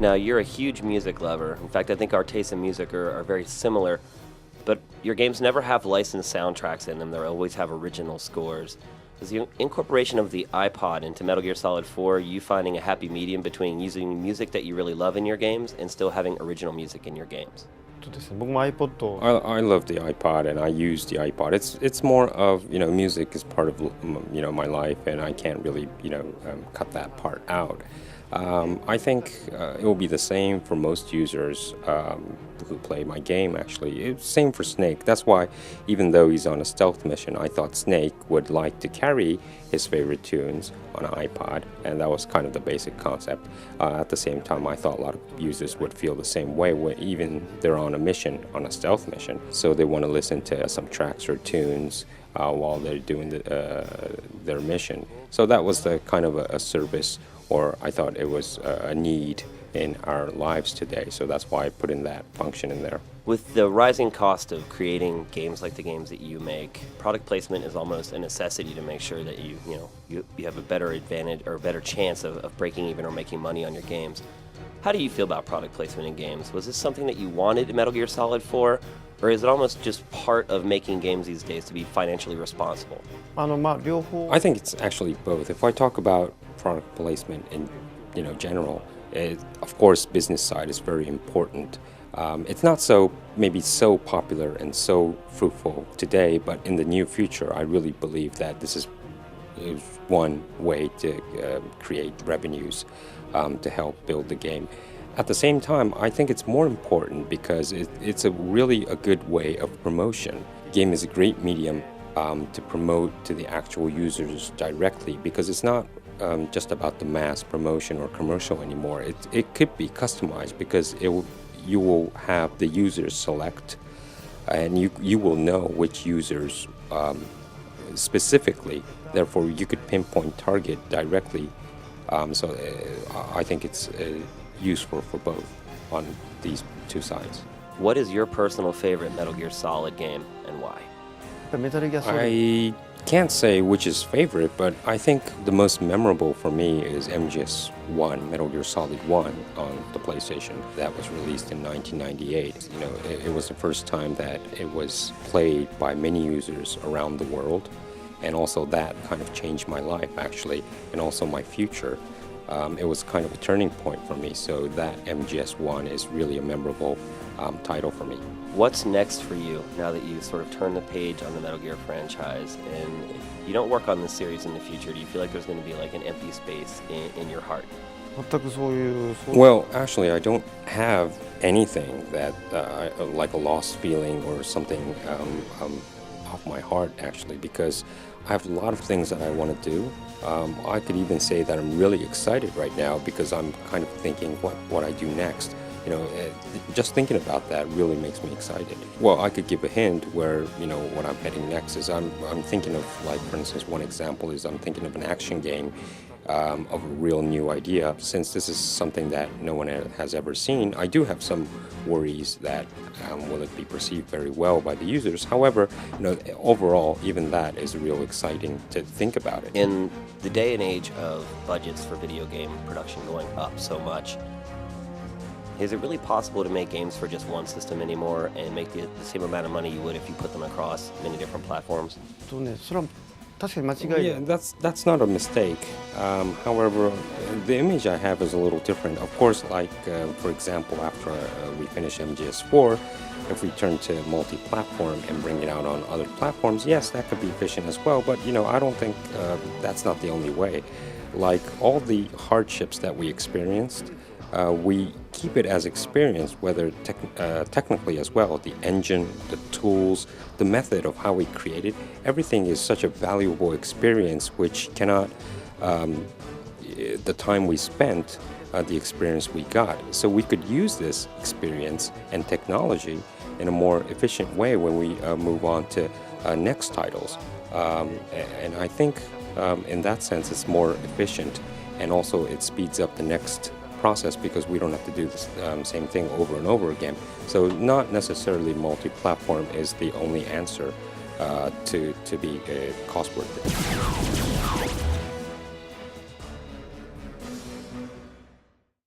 Now, you're a huge music lover. In fact, I think our tastes in music are very similar, but your games never have licensed soundtracks in them. They always have original scores. Is the incorporation of the iPod into Metal Gear Solid 4 you finding a happy medium between using music that you really love in your games and still having original music in your games? ですね、僕も iPod を I love the iPod and I use the iPod. It's more of, music is part of, my life, and I can't really, cut that part out. I think it will be the same for most users who play my game, actually. It's same for Snake. That's why, even though he's on a stealth mission, I thought Snake would like to carry his favorite tunes on an iPod, and that was kind of the basic concept. At the same time, I thought a lot of users would feel the same way, even they're on a mission, on a stealth mission. So they want to listen to some tracks or tunes while they're doing their mission. So that was the kind of a service, or I thought it was a need in our lives today. So that's why I put in that function in there. With the rising cost of creating games like the games that you make, product placement is almost a necessity to make sure that you have a better advantage or a better chance of breaking even or making money on your games. How do you feel about product placement in games? Was this something that you wanted in Metal Gear Solid 4, or is it almost just part of making games these days to be financially responsible? 両方 I think it's actually both. If I talk about product placement in general, of course business side is very important. It's not maybe so popular and so fruitful today, but in the near future I really believe that this is one way to create revenues to help build the game. At the same time, I think it's more important because it's really a good way of promotion. Game is a great medium to promote to the actual users directly, because it's not just about the mass promotion or commercial anymore. It could be customized, because you will have the users select, and you will know which users specifically. Therefore, you could pinpoint target directly. So I think it's useful for both on these two sides. What is your personal favorite Metal Gear Solid game and why? メタルギアソリッド I can't say which is favorite, but I think the most memorable for me is MGS1, Metal Gear Solid 1 on the PlayStation. That was released in 1998. It was the first time that it was played by many users around the world, and also that kind of changed my life, actually, and also my future. It was kind of a turning point for me, so that MGS1 is really a memorable title for me. What's next for you now that you sort of turn the page on the Metal Gear franchise and you don't work on this series in the future? Do you feel like there's going to be like an empty space in your heart? 全くそういう Well, actually, I don't have anything that like a lost feeling or something off my heart, actually, because I have a lot of things that I want to do. I could even say that I'm really excited right now because I'm kind of thinking what I do next. Just thinking about that really makes me excited. Well, I could give a hint where, what I'm heading next is I'm thinking of, like, for instance, one example is I'm thinking of an action game of a real new idea. Since this is something that no one has ever seen, I do have some worries that will it be perceived very well by the users. However, overall, even that is real exciting to think about it. In the day and age of budgets for video game production going up so much, is it really possible to make games for just one system anymore and make the same amount of money you would if you put them across many different platforms? とね、それは確かに間違い Yeah, that's not a mistake. However, the image I have is a little different. Of course, like, for example, after we finish MGS4, if we turn to multi-platform and bring it out on other platforms, yes, that could be efficient as well. But, I don't think that's not the only way. Like, all the hardships that we experienced, we keep it as experience, whether technically as well. The engine, the tools, the method of how we created, everything is such a valuable experience which cannot, the time we spent, the experience we got. So we could use this experience and technology in a more efficient way when we move on to next titles. And I think in that sense it's more efficient, and also it speeds up the next process because we don't have to do the same thing over and over again. So not necessarily multi-platform is the only answer to be cost worth it.